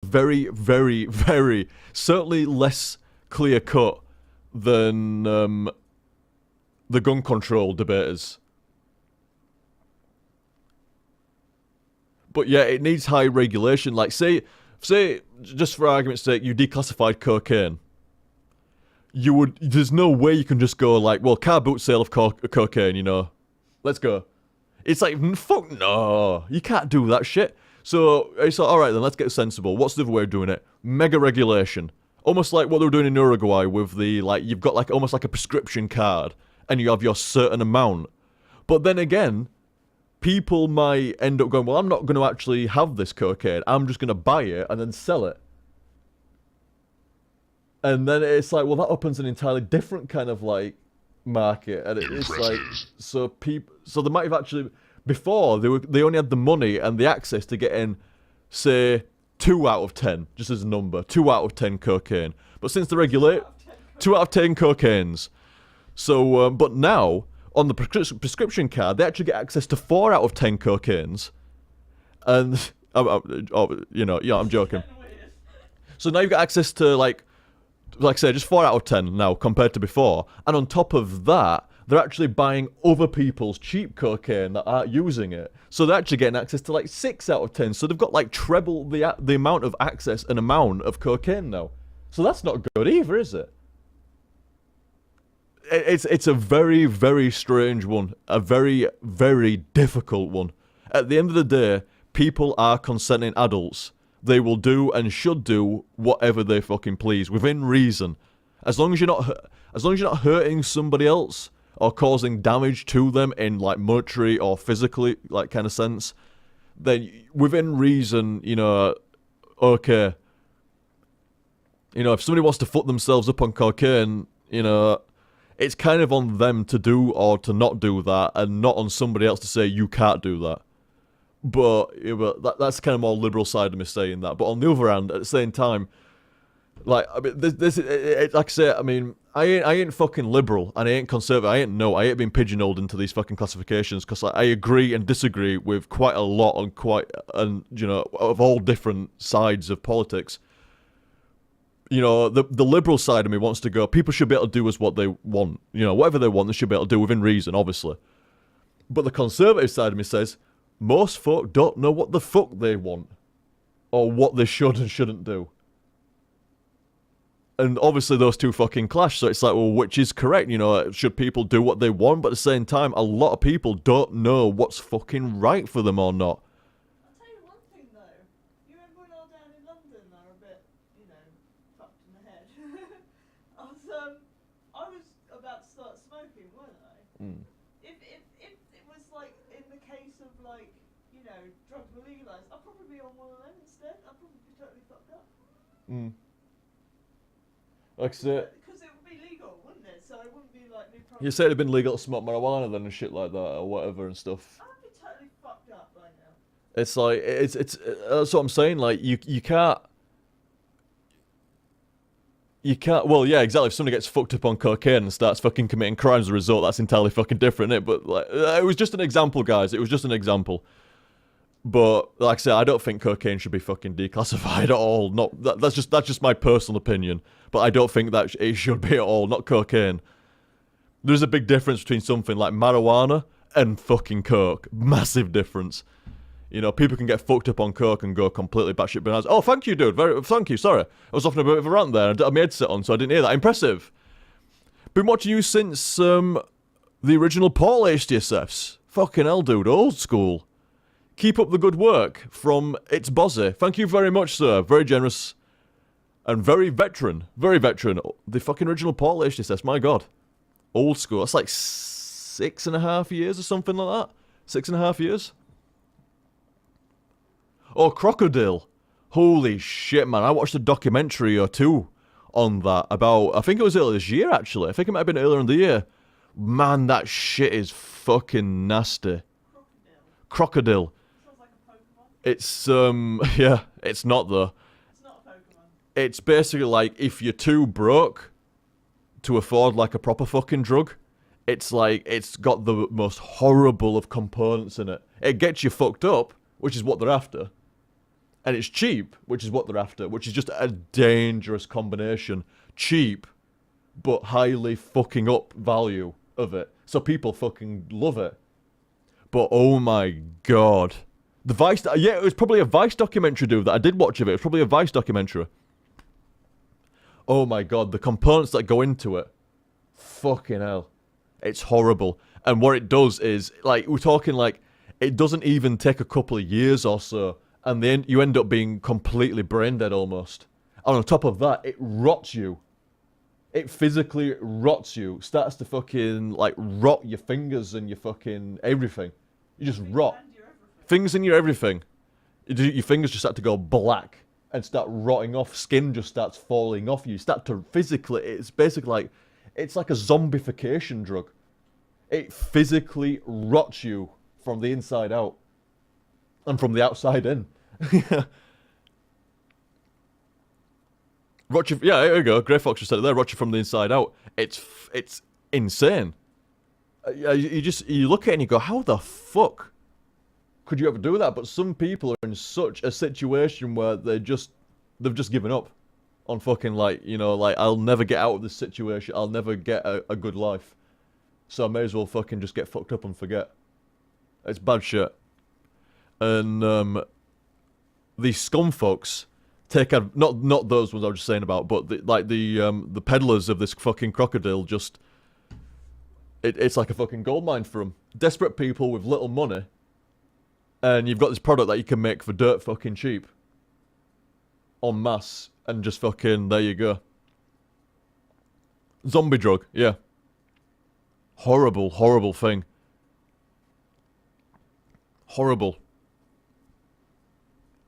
very, very, very, certainly less clear-cut than the gun control debaters. But yeah, it needs high regulation. Like, say, just for argument's sake, you declassified cocaine. There's no way you can just go like, well, car boot sale of cocaine, you know. Let's go. It's like, fuck no. You can't do that shit. So, it's like, alright then, let's get sensible. What's the other way of doing it? Mega regulation. Almost like what they were doing in Uruguay with the, like, you've got like almost like a prescription card, and you have your certain amount. But then again, people might end up going, well, I'm not going to actually have this cocaine. I'm just going to buy it and then sell it. And then it's like, well, that opens an entirely different kind of, like, market. And it's like, so they might have actually, before, they only had the money and the access to get in, say, 2 out of 10, just as a number, 2 out of 10 cocaine. But since the regulate, 2 out of 10 cocaines. So, but now, on the prescription card, they actually get access to 4 out of 10 cocaines. And, you know, yeah, I'm joking. So now you've got access to, like I say, just 4 out of 10 now compared to before. And on top of that, they're actually buying other people's cheap cocaine that aren't using it. So they're actually getting access to, like, 6 out of 10. So they've got, like, treble the amount of access and amount of cocaine now. So that's not good either, is it? It's a very, very strange one. A very, very difficult one. At the end of the day, people are consenting adults. They will do and should do whatever they fucking please, within reason. As long as you're not hurting somebody else or causing damage to them in, like, monetary or physically, like, kind of sense, then within reason, you know, okay. You know, if somebody wants to fuck themselves up on cocaine, you know, it's kind of on them to do or to not do that, and not on somebody else to say you can't do that. But that's kind of more liberal side of me saying that. But on the other hand, at the same time, like, I mean, like I say, I mean, I ain't fucking liberal and I ain't conservative. I ain't being pigeonholed into these fucking classifications, because I agree and disagree with quite a lot and you know, of all different sides of politics. You know, the liberal side of me wants to go, people should be able to do as what they want. You know, whatever they want, they should be able to do within reason, obviously. But the conservative side of me says, most folk don't know what the fuck they want. Or what they should and shouldn't do. And obviously those two fucking clash, so it's like, well, which is correct? You know, should people do what they want? But at the same time, a lot of people don't know what's fucking right for them or not. Mm. If it was like in the case of, like, you know, drugs were legalised, I'd probably be on one of them instead. I'd probably be totally fucked up. Mm. Like I said, because it would be legal, wouldn't it? So it wouldn't be like me. You said it'd been legal to smoke marijuana then and shit like that or whatever and stuff. I'd be totally fucked up by now. It's like it's that's what I'm saying. Like you can't. You can't, well, yeah, exactly. If somebody gets fucked up on cocaine and starts fucking committing crimes as a result, that's entirely fucking different, isn't it? But, like, it was just an example, guys. It was just an example. But, like I said, I don't think cocaine should be fucking declassified at all. That's just my personal opinion. But I don't think that it should be at all. Not cocaine. There's a big difference between something like marijuana and fucking coke. Massive difference. You know, people can get fucked up on coke and go completely batshit bananas. Oh, thank you, dude. Thank you. Sorry. I was off on a bit of a rant there. I had my headset on, so I didn't hear that. Impressive. Been watching you since the original Paul HTSFs. Fucking hell, dude. Old school. Keep up the good work from It's Bozzy. Thank you very much, sir. Very generous. And very veteran. Very veteran. The fucking original Paul HTSFs. My God. Old school. That's like 6.5 years or something like that. 6.5 years. Oh, Crocodile. Holy shit, man. I watched a documentary or two on that about, I think it was earlier this year, actually. I think it might have been earlier in the year. Man, that shit is fucking nasty. Crocodile. Sounds like a Pokemon. It's, yeah, it's not though. It's not a Pokemon. It's basically like, if you're too broke to afford, like, a proper fucking drug, it's like, it's got the most horrible of components in it. It gets you fucked up, which is what they're after. And it's cheap, which is what they're after, which is just a dangerous combination. Cheap, but highly fucking up value of it. So people fucking love it. But oh my god. The Vice... Yeah, it was probably a Vice documentary, dude, that I did watch of it. It was probably a Vice documentary. Oh my god, the components that go into it. Fucking hell. It's horrible. And what it does is, like, we're talking like, it doesn't even take a couple of years or so. And then you end up being completely brain dead almost. And on top of that, it rots you. It physically rots you. Starts to fucking, like, rot your fingers and your fucking everything. You just rot. Fingers in your everything. Your fingers just start to go black and start rotting off. Skin just starts falling off you. Start to physically, it's basically like, it's like a zombification drug. It physically rots you from the inside out. And from the outside in. Rot you, yeah, there you go. Grey Fox just said it there. Rot you from the inside out. It's insane. You look at it and you go, how the fuck could you ever do that? But some people are in such a situation where they've just given up on fucking, like, you know, like, I'll never get out of this situation. I'll never get a good life. So I may as well fucking just get fucked up and forget. It's bad shit. And these scum folks take out, not those ones I was just saying about, but the peddlers of this fucking crocodile just, it's like a fucking goldmine for them. Desperate people with little money, and you've got this product that you can make for dirt fucking cheap. En masse, and just fucking, there you go. Zombie drug, yeah. Horrible, horrible thing. Horrible.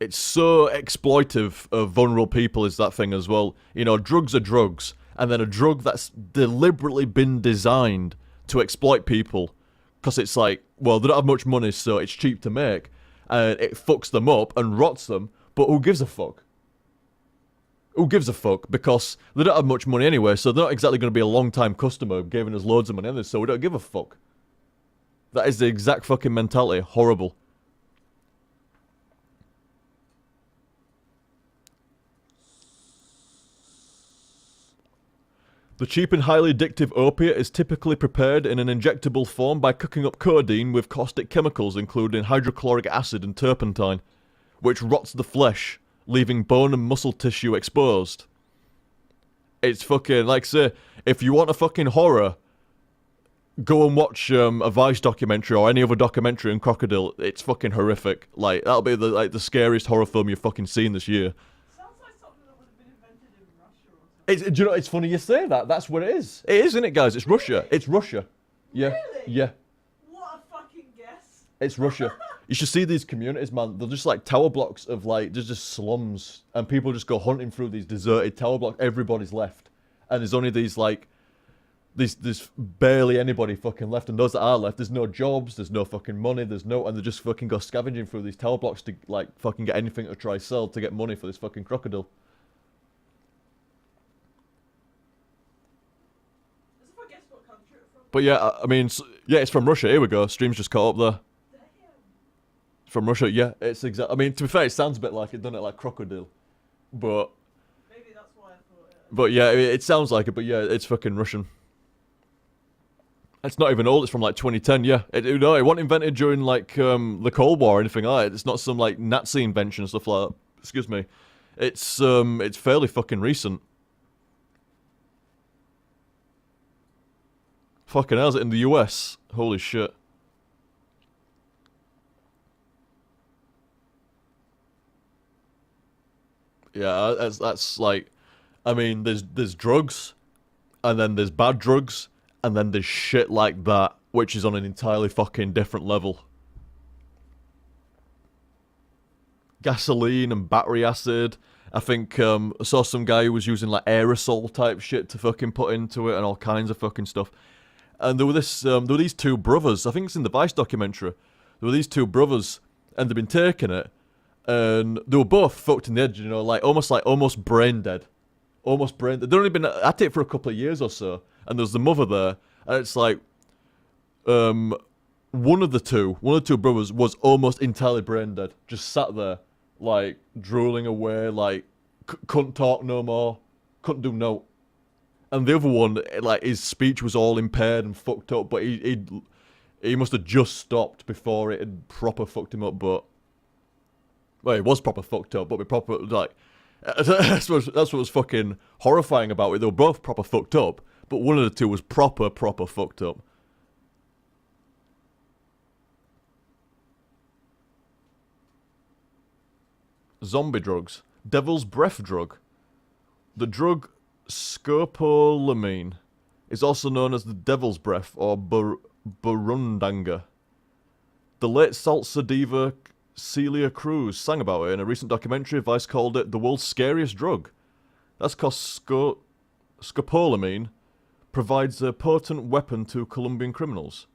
It's so exploitive of vulnerable people is that thing as well. You know, drugs are drugs. And then a drug that's deliberately been designed to exploit people. Because it's like, well, they don't have much money, so it's cheap to make. And it fucks them up and rots them. But who gives a fuck? Who gives a fuck? Because they don't have much money anyway, so they're not exactly going to be a long-time customer giving us loads of money on this, so we don't give a fuck. That is the exact fucking mentality. Horrible. The cheap and highly addictive opiate is typically prepared in an injectable form by cooking up codeine with caustic chemicals including hydrochloric acid and turpentine, which rots the flesh, leaving bone and muscle tissue exposed. It's fucking, like I say, if you want a fucking horror, go and watch a Vice documentary or any other documentary on crocodile. It's fucking horrific. Like, that'll be the scariest horror film you've fucking seen this year. Sounds like something that would have been invented in Russia or something. Do you know, it's funny you say that. That's what it is. It is, isn't it, guys? It's Russia. It's Russia. Yeah. Really? Yeah. What a fucking guess. It's Russia. You should see these communities, man. They're just like tower blocks of like, there's just slums. And people just go hunting through these deserted tower blocks. Everybody's left. And there's only these like, there's barely anybody fucking left. And those that are left, there's no jobs, there's no fucking money, and they just fucking go scavenging through these tower blocks to like fucking get anything to try sell to get money for this fucking crocodile. As if I guess what country it's from. But yeah, I mean, yeah, it's from Russia. Here we go. Stream's just caught up there. From Russia, yeah, it's exact. I mean, to be fair, it sounds a bit like it, doesn't it, like crocodile, but Maybe that's why I thought it. but yeah, it sounds like it. But yeah, it's fucking Russian. It's not even old. It's from like 2010. Yeah, it wasn't invented during like the Cold War or anything like that. It's not some like Nazi invention and stuff like that. Excuse me. It's fairly fucking recent. Fucking hell, is it in the US? Holy shit. Yeah, that's like, I mean, there's drugs, and then there's bad drugs, and then there's shit like that, which is on an entirely fucking different level. Gasoline and battery acid. I think I saw some guy who was using like aerosol type shit to fucking put into it and all kinds of fucking stuff. And there were these two brothers. I think it's in the Vice documentary. There were these two brothers, and they'd been taking it. And they were both fucked in the edge, you know, like almost brain dead. Almost brain dead. They'd only been at it for a couple of years or so. And there's the mother there. And it's like, one of the two brothers was almost entirely brain dead. Just sat there. like drooling away, like couldn't talk no more, couldn't do no. And the other one, like his speech was all impaired and fucked up, but he must have just stopped before it had proper fucked him up. But well, it was proper fucked up, but we proper like that's what was fucking horrifying about it. They were both proper fucked up, but one of the two was proper fucked up. Zombie drugs. Devil's breath drug. The drug scopolamine is also known as the devil's breath or burundanga. The late salsa diva Celia Cruz sang about it in a recent documentary. Vice called it the world's scariest drug. That's because scopolamine provides a potent weapon to Colombian criminals.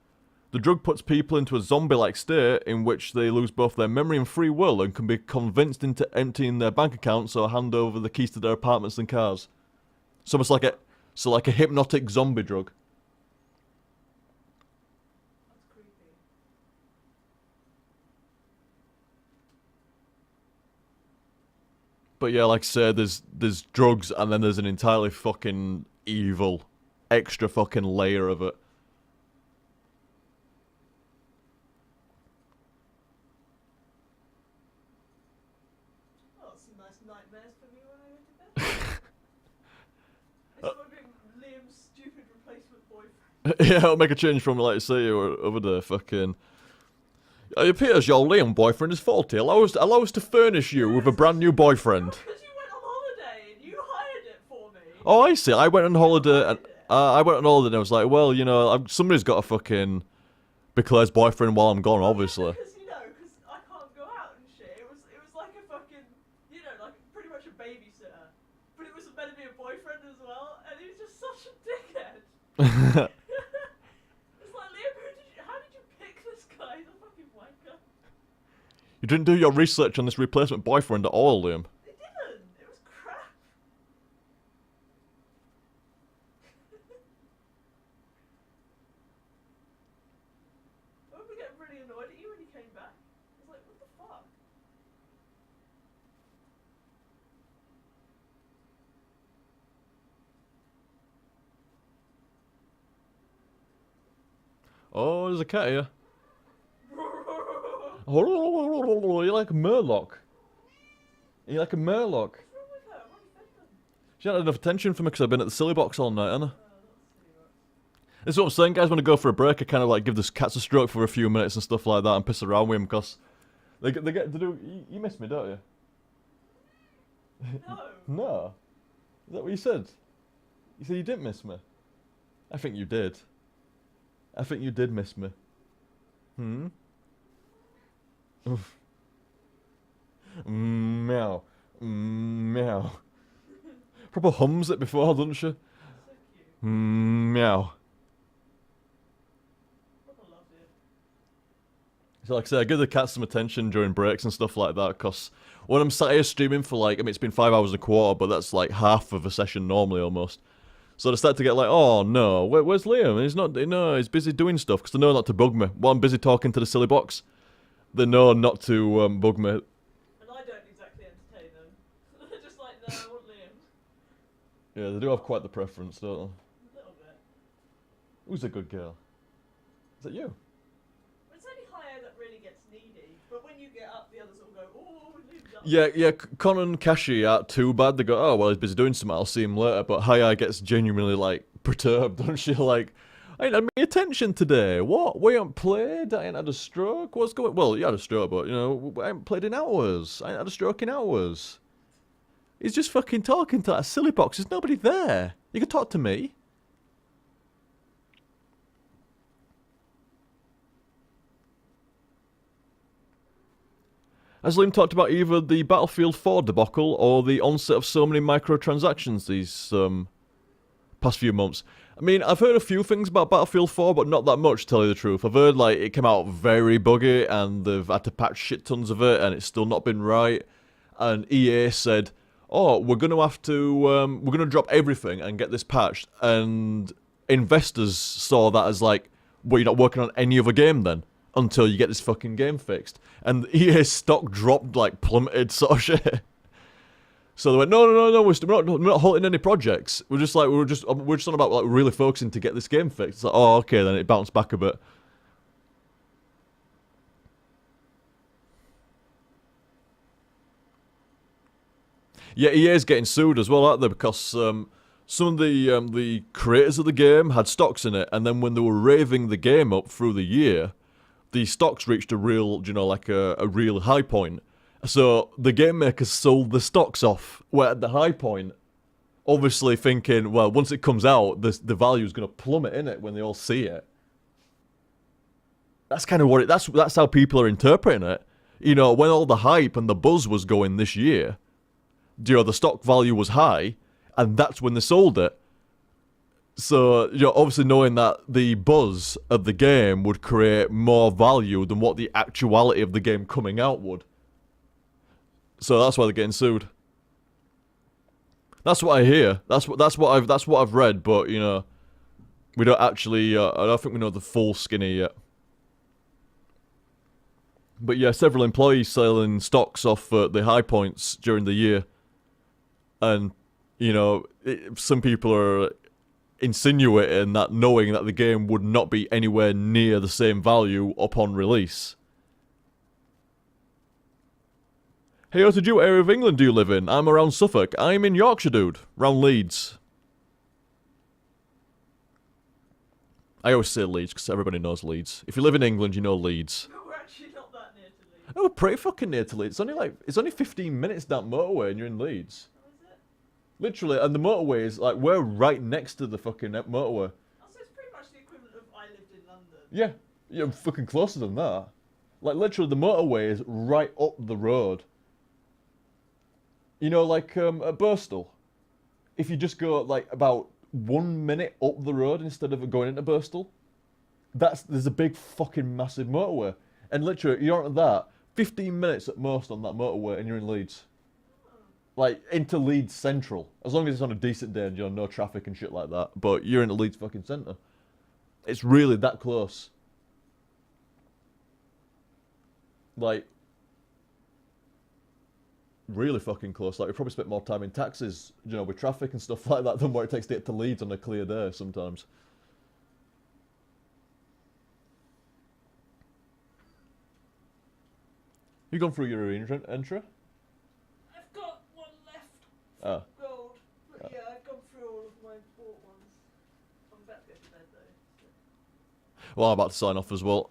The drug puts people into a zombie-like state in which they lose both their memory and free will and can be convinced into emptying their bank accounts or hand over the keys to their apartments and cars. So it's like a hypnotic zombie drug. That's creepy. But yeah, like I said, there's drugs and then there's an entirely fucking evil, extra fucking layer of it. Oh, some nice nightmares for me when I went to bed. It's like being Liam's stupid replacement boyfriend. Yeah, I'll make a change from, like, say, over there, fucking... It appears your Liam boyfriend is faulty. Allow us to furnish you with a brand new boyfriend. Because you went on holiday and you hired it for me. Oh, I see. I went on holiday and I was like, well, you know, somebody's got to fucking be Claire's boyfriend while I'm gone, obviously. Because I can't go out and shit. It was like a fucking, like pretty much a babysitter, but it was meant to be a boyfriend as well, and he was just such a dickhead. It's like, Liam, how did you pick this guy? He's a fucking wanker. You didn't do your research on this replacement boyfriend at all, Liam. It didn't. It was crap. I remember getting really annoyed at you when you came back. I was like, what the fuck? Oh, there's a cat here. You're like a murloc. You're like a murloc. What's wrong with her? I've already fed them. She hadn't had enough attention from me because I've been at the silly box all night, haven't I? This is what I'm saying, guys. When I go for a break, I kind of like give the cats a stroke for a few minutes and stuff like that and piss around with them because they get to do... You miss me, don't you? No. No. Is that what you said? You said you didn't miss me? I think you did. I think you did miss me. Hmm? Oof. Meow. Meow. Proper hums it before, doesn't she? So cute. Meow. Proper love it. So like I say, I give the cats some attention during breaks and stuff like that, because when I'm sat here streaming for like, I mean, it's been 5 hours and a quarter, but that's like half of a session normally almost. So they start to get like, oh no, where's Liam? He's not, no, he's busy doing stuff, because they know not to bug me. While I'm busy talking to the silly box, they know not to bug me. And I don't exactly entertain them. They're just like, no, I want Liam. Yeah, they do have quite the preference, don't they? A little bit. Who's a good girl? Is that you? It's only Haya that really gets needy, but when you get up, the others all go, oh, Liam's up. Yeah, Con and Kashi aren't too bad. They go, oh, well, he's busy doing something, I'll see him later. But Haya gets genuinely, like, perturbed, doesn't she? Like, I ain't had my attention today. What? We haven't played? I ain't had a stroke? What's going... Well, you had a stroke, but, you know, I haven't played in hours. I ain't had a stroke in hours. He's just fucking talking to that silly box. There's nobody there. You can talk to me. As Liam talked about either the Battlefield 4 debacle or the onset of so many microtransactions these past few months. I mean, I've heard a few things about Battlefield 4, but not that much, to tell you the truth. I've heard, like, it came out very buggy, and they've had to patch shit tons of it, and it's still not been right. And EA said, oh, we're going to have to, we're going to drop everything and get this patched. And investors saw that as like, well, you're not working on any other game then? until you get this fucking game fixed. And EA stock dropped, like, plummeted sort of shit. So they went, no, we're not halting any projects. We're just on about, like, really focusing to get this game fixed. It's like, oh, okay, then it bounced back a bit. Yeah, EA's getting sued as well, aren't they? Because some of the creators of the game had stocks in it, and then when they were raving the game up through the year, the stocks reached a real, like a real high point. So the game makers sold the stocks off, where at the high point, obviously thinking, well, once it comes out, the value is going to plummet in it when they all see it. That's kind of what that's how people are interpreting it. You know, when all the hype and the buzz was going this year, you know, the stock value was high, and that's when they sold it. So, you know, obviously knowing that the buzz of the game would create more value than what the actuality of the game coming out would. So that's why they're getting sued. That's what I hear. That's what I've read, but you know, we don't actually. I don't think we know the full skinny yet. But yeah, several employees selling stocks off the high points during the year, and you know, some people are insinuating that knowing that the game would not be anywhere near the same value upon release. Hey, what area of England do you live in? I'm around Suffolk. I'm in Yorkshire, dude. Round Leeds. I always say Leeds because everybody knows Leeds. If you live in England, you know Leeds. But we're actually not that near to Leeds. Oh, we're pretty fucking near to Leeds. It's only 15 minutes down motorway and you're in Leeds. Oh, is it? Literally, and the motorway is like, we're right next to the fucking motorway. Oh, so it's pretty much the equivalent of I lived in London. Yeah, you're fucking closer than that. Like, literally, the motorway is right up the road. You know, like, at Bristol, if you just go, like, about 1 minute up the road instead of going into Bristol, there's a big fucking massive motorway. And literally, you're on that, 15 minutes at most on that motorway and you're in Leeds. Like, into Leeds Central. As long as it's on a decent day and, you know, no traffic and shit like that. But you're in the Leeds fucking centre. It's really that close. Like, really fucking close. Like, we probably spent more time in taxis, you know, with traffic and stuff like that than what it takes to get to Leeds on a clear day sometimes. You gone through your entry? I've got one left. Oh. Gold. But yeah, I've gone through all of my bought ones. I'm about to go to bed though. So. Well, I'm about to sign off as well.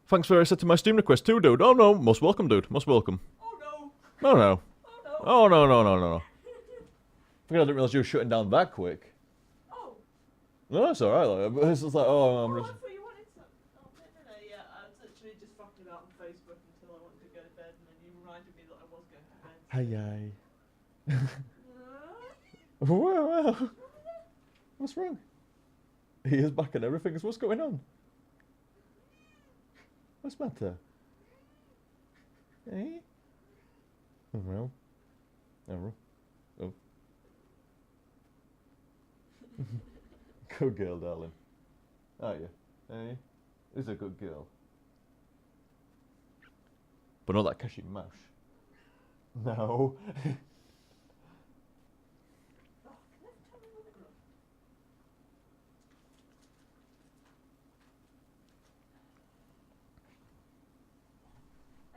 Thanks for accepting my Steam request too, dude. Oh no, most welcome, dude. Most welcome. Oh no. No, no. Oh no. Oh no. I didn't realise you were shutting down that quick. Oh. No, it's alright. Like, it's just like, oh, I'm Oh, just... I thought you wanted some. Oh no. Yeah, I was literally just fucking about on Facebook until I wanted to go to bed, and then you reminded me that I was going to bed. Hi. Wow. What's wrong? He is back and everything. What's going on? What's the matter? Eh? Oh, well. Oh. Oh. Good girl, darling. Are you? Eh? Who's a good girl? But not that cashew mash. No.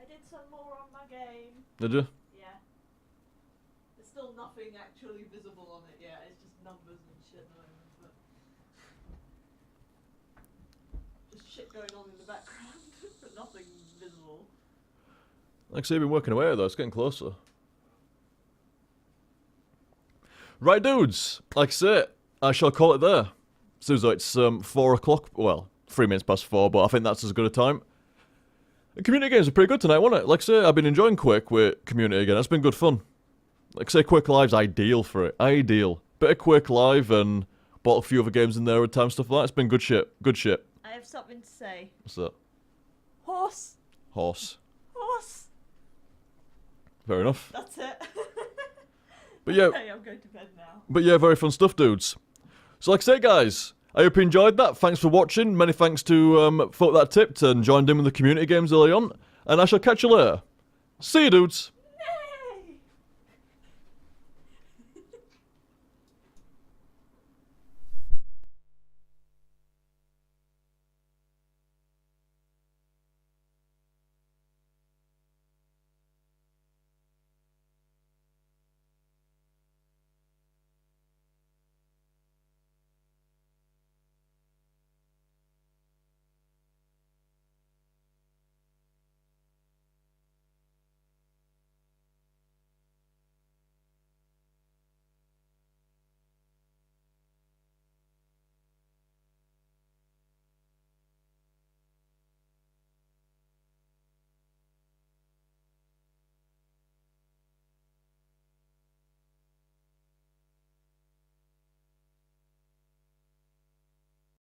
I did some more on my game. Did you? Yeah. There's still nothing actually visible on it yet. It's just numbers and shit at the moment, but just shit going on in the background, but nothing visible. Like I say, you've been working away though. It's getting closer. Right, dudes. Like I say, I shall call it there. So it's 4 o'clock. Well, 3 minutes past 4, but I think that's as good a time. The community games are pretty good tonight, wasn't it? Like I say, I've been enjoying Quake with community again. It's been good fun. Like I say, Quake Live's ideal for it. Ideal. Bit of Quake Live and bought a few other games in there with time stuff like that. It's been good shit. Good shit. I have something to say. What's that? Horse. Horse. Horse. Fair enough. That's it. But yeah. Okay, I'm going to bed now. But yeah, very fun stuff, dudes. So like I say, guys, I hope you enjoyed that. Thanks for watching. Many thanks to folk that tipped and joined in with the community games early on. And I shall catch you later. See you, dudes.